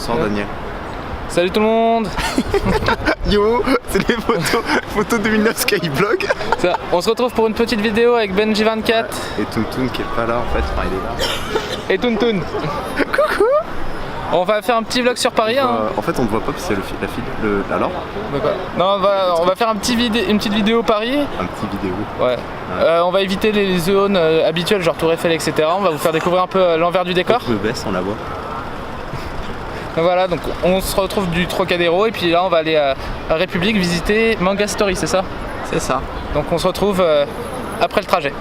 Bonsoir Daniel. Salut tout le monde. Yo, c'est les photos 2009 Skyblog. Ça, on se retrouve pour une petite vidéo avec Benji24. Et Toon qui est pas là en fait, enfin il est là. Et Toon. Coucou. On va faire un petit vlog sur Paris. En fait on ne voit pas parce qu'il y a la file, alors Non, on va faire une petite vidéo Paris. Un petit vidéo. Ouais. On va éviter les zones habituelles genre Tour Eiffel etc. On va vous faire découvrir un peu l'envers du décor. Je me baisse, on la voit. Donc voilà, donc on se retrouve du Trocadéro et puis là on va aller à République visiter Manga Story, c'est ça? C'est ça. Donc on se retrouve après le trajet.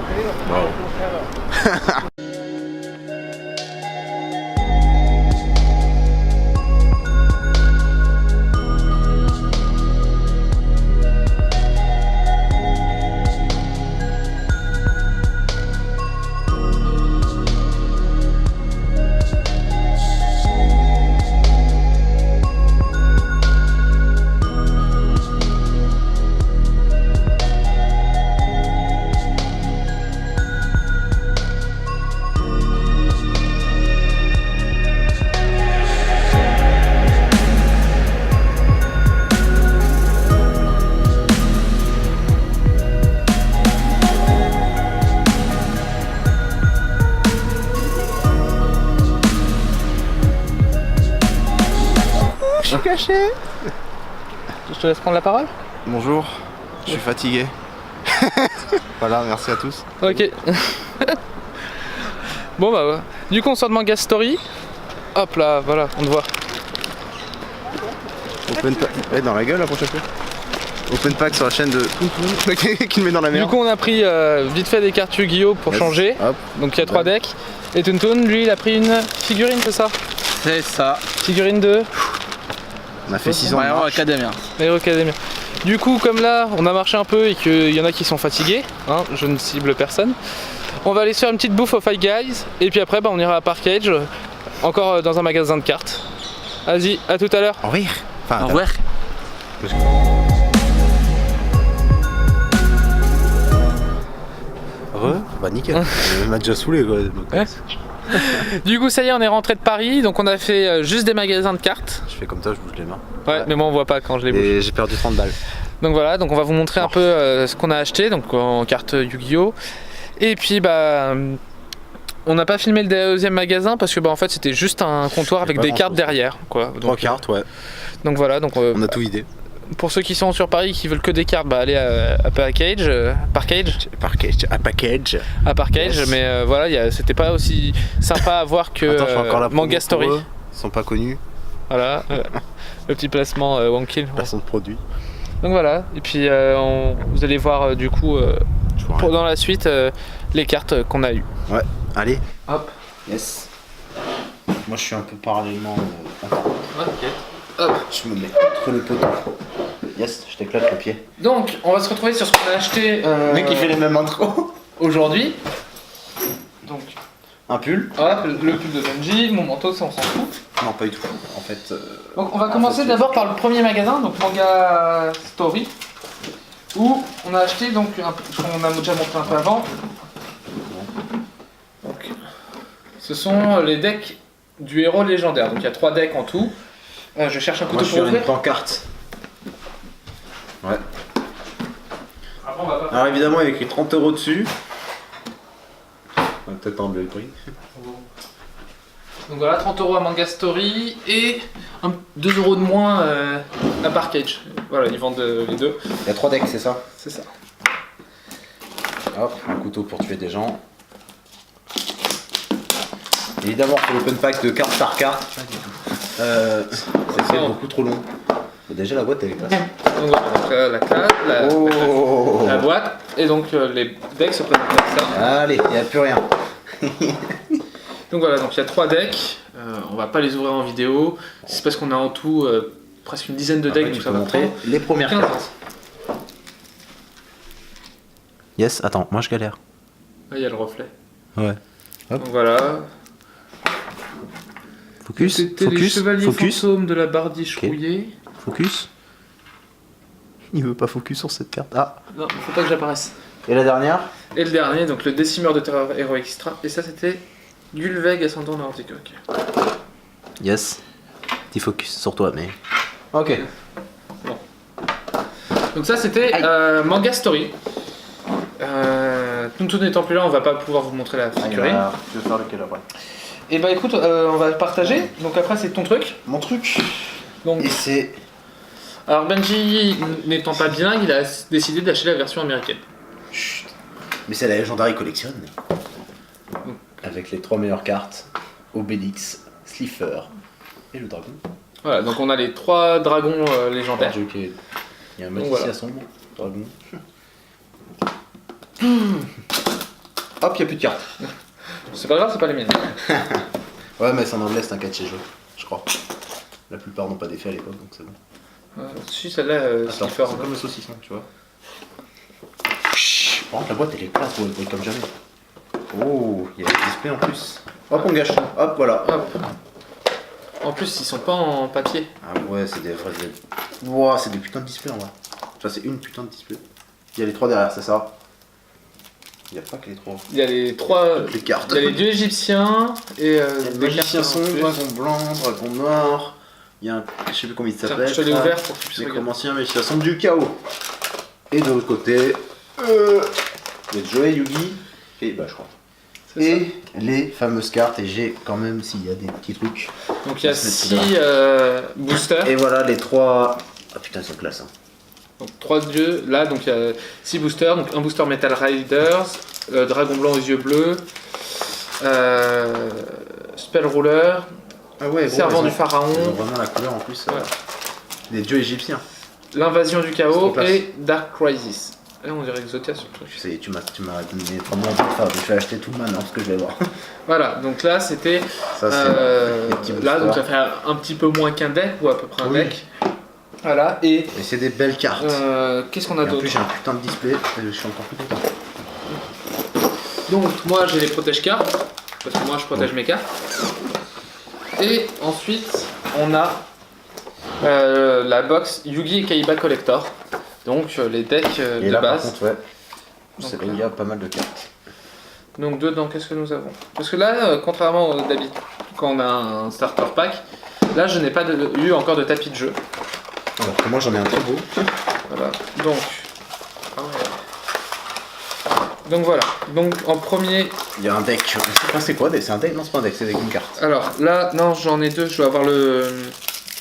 Wow. Je suis caché. Je te laisse prendre la parole. Bonjour, je suis fatigué. Voilà, merci à tous. Ok. Bon bah ouais. Du coup on sort de Manga Story. Hop là, voilà, on te voit. Open pack. Ouais, dans la gueule la prochaine fois. Open pack sur la chaîne de Toon qui le met dans la merde. Du coup on a pris vite fait des cartes Yu-Gi-Oh pour changer. Hop. Donc il y a 3 decks. Et Toon, lui il a pris une figurine, c'est ça? C'est ça. Figurine de On a fait 6 ans de Hero marche. Academia. Hero Academia. Du coup comme là on a marché un peu et qu'il y en a qui sont fatigués, hein, je ne cible personne, on va aller se faire une petite bouffe au Five Guys et puis après on ira à Parkage, encore dans un magasin de cartes. Vas-y, à tout à l'heure. Au revoir. Enfin, Au revoir. Bah nickel. Il m'a déjà saoulé quoi. Ouais. Du coup ça y est, on est rentré de Paris, donc on a fait juste des magasins de cartes. Je fais comme ça, je bouge les mains. Ouais, mais moi on voit pas quand je les bouge. Et j'ai perdu 30 balles. Donc voilà, donc on va vous montrer un peu ce qu'on a acheté, donc en carte Yu-Gi-Oh! Et puis bah on n'a pas filmé le deuxième magasin parce que bah en fait c'était juste un comptoir avec des cartes derrière quoi. Donc, 3 cartes, ouais. Donc voilà, donc On a tout vidé. pour ceux qui sont sur Paris qui veulent que des cartes, bah allez à Parkage, À package. à Parkage, Yes. mais voilà, c'était pas aussi sympa à voir que Attends, je fais encore la promo Manga pour Story. eux. Ils sont pas connus, Voilà, le petit placement Wonkill. personne de produit. Donc voilà, et puis vous allez voir du coup Je vois rien. dans la suite les cartes qu'on a eues. Ouais, allez. Hop. Yes. Moi je suis un peu parallèlement. Ok. Hop. Je me mets entre le poteau. Yes, je t'éclate le pied. Donc on va se retrouver sur ce qu'on a acheté Le mec il fait les mêmes intros. aujourd'hui. Donc Un pull? hop, le pull de Benji, mon manteau, ça on s'en fout. Non, pas du tout. En fait. Donc on va commencer d'abord par le premier magasin, donc Manga Story, où on a acheté donc on a déjà montré un peu avant. Donc, ce sont les decks du héros légendaire. Donc il y a 3 decks en tout. Je cherche un Moi couteau je suis pour une ouvrir. pancarte. Ouais. Après, on va pas Alors évidemment il y a écrit 30 € dessus. On va peut-être enlever le prix. Donc voilà, 30 € à Manga Story et 2 € de moins à Parkage. Voilà, ils vendent les deux. Il y a 3 decks, c'est ça? C'est ça. Hop, un couteau pour tuer des gens. Évidemment, pour l'open pack de carte par carte, c'est beaucoup trop long. Déjà, la boîte elle est classe. Donc voilà, donc, la classe, Oh. la boîte, et donc les decks se présentent comme ça. Allez, il n'y a plus rien. Donc voilà, donc il y a 3 decks, on va pas les ouvrir en vidéo, c'est parce qu'on a en tout presque une dizaine de decks, Après, donc tu ça peux va montrer prendre les premières 15 cartes. Yes, attends, moi je galère. Là il y a le reflet. Ouais. Donc voilà. Focus, C'était les focus, chevaliers focus, fantômes de la bardiche Ok. rouillée. focus. Il veut pas focus sur cette carte. Ah. Non, faut pas que j'apparaisse. Et la dernière? Et le dernier, donc le décimeur de terreur héros extra, et ça c'était Gulveg ascendant nordique, ok. Yes. Petit focus sur toi, mais. Ok. Donc ça c'était Manga Story. Toon n'étant plus là, on va pas pouvoir vous montrer la figurine. Tu veux faire lequel après? Et bah écoute, on va le partager. Donc après c'est ton truc. Mon truc. Donc, Et c'est. alors Benji n'étant pas bilingue, il a décidé d'acheter la version américaine. Chut. Mais c'est la Legendary Collection. Avec les 3 meilleures cartes Obélix, Slifer et le dragon. Voilà, donc on a les 3 dragons légendaires. Il y a un Donc, magicien voilà. sombre, dragon. Hop, il n'y a plus de cartes. C'est pas grave, c'est pas les miennes. Ouais, mais c'est en anglais, c'est un catch jeu, je crois. La plupart n'ont pas d'effet à l'époque, donc c'est bon. Si celle-là, Attends, Slifer. c'est comme le saucisson, tu vois. Par contre, la boîte elle est classe, elle brille comme jamais. Oh, il y a le display en plus. Hop, on gâche tout. Hop, voilà. Hop. En plus, ils sont pas en papier. Ah ouais, c'est des vrais. Wow, c'est des putains de displays en vrai. Ça, c'est une putain de display. Il y a les 3 derrière, c'est ça? Il n'y a pas que les 3. Il y a les 3. Toutes les cartes. Il y a les 2 égyptiens et Il y a le des magicien cartes en sombre, plus. dragon blanc, dragon noir. Il y a un. Je sais plus comment il Tiens, s'appelle. je te l'ai ouvert pour que tu puisses regarder. Nécromancien, magicien sombre du chaos. Et de l'autre côté. Il y a Joey, Yugi. Et bah, je crois. C'est ça. Et les fameuses cartes, et j'ai quand même s'il y a des petits trucs. Donc il y a On va se 6 mettre boosters. Et voilà les 3. Ah putain, ils sont classe. Hein. Donc 3 dieux. Là, donc il y a 6 boosters. Donc un booster Metal Riders, Dragon Blanc aux yeux bleus, Spell Ruler, Ah ouais, Servant du Pharaon, Ils ont vraiment la couleur en plus. Ouais. Des dieux égyptiens. l'Invasion du C'est Chaos trop classe. et Dark Crisis. Là, on dirait Exotia sur le truc. Tu sais, tu m'as donné 3 mois de faire, donc je vais acheter tout maintenant parce que je vais voir. Voilà, donc là c'était. Ça, c'est les petits là, donc ça boosters. fait un petit peu moins qu'un deck, ou à peu près un Oui. deck. Voilà, et Et c'est des belles cartes. qu'est-ce qu'on a Et en d'autre? plus, j'ai un putain de display, et je suis encore plus content. Donc moi j'ai les protège cartes, parce que moi je protège mes cartes. Et ensuite on a la box Yugi et Kaiba Collector. Donc les decks Et de là, par base. contre, ouais, Donc, il y a pas mal de cartes. Donc dedans qu'est-ce que nous avons? Parce que là, contrairement d'habitude quand on a un starter pack, là je n'ai pas eu encore de tapis de jeu. Alors que moi, j'en ai un très beau. Voilà. Donc. Ah ouais. Donc voilà. Donc en premier. Il y a un deck. Je sais pas c'est quoi, c'est un deck? Non, c'est pas un deck, c'est avec une carte. Alors là, non, j'en ai 2. Je dois avoir le.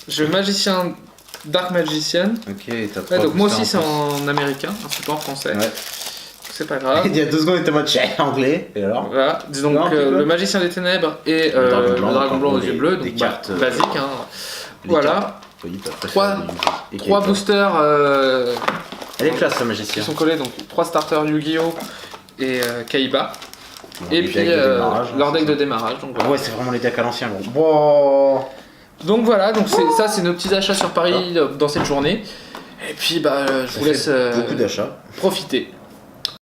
J'ai le magicien. Dark Magician. Ok, t'as Ouais, 3 donc moi aussi boosters c'est en en américain, hein, c'est pas en français. plus. Ouais. C'est pas grave. Il y a 2 secondes, il était en mode j'ai anglais. Et alors? Voilà, donc Non, un petit peu. le magicien des ténèbres et Le dragon le blanc, dragon blanc aux des- yeux bleus, des donc cartes, basique. Hein. Les Voilà, cartes. Oui, t'as préféré Trois- des Yugi et 3 Kaiba. boosters Elle est classe, ce qui magicien. sont collés, donc 3 starters Yu-Gi-Oh! Et Kaiba. Bon, Et les puis decks de démarrage, hein, leur c'est deck ça. de démarrage. Donc, Ah voilà. ouais, c'est vraiment les decks à l'ancien, gros. Wow. Donc voilà, donc ça c'est nos petits achats sur Paris dans cette journée. Et puis bah je vous laisse Beaucoup d'achats. profiter.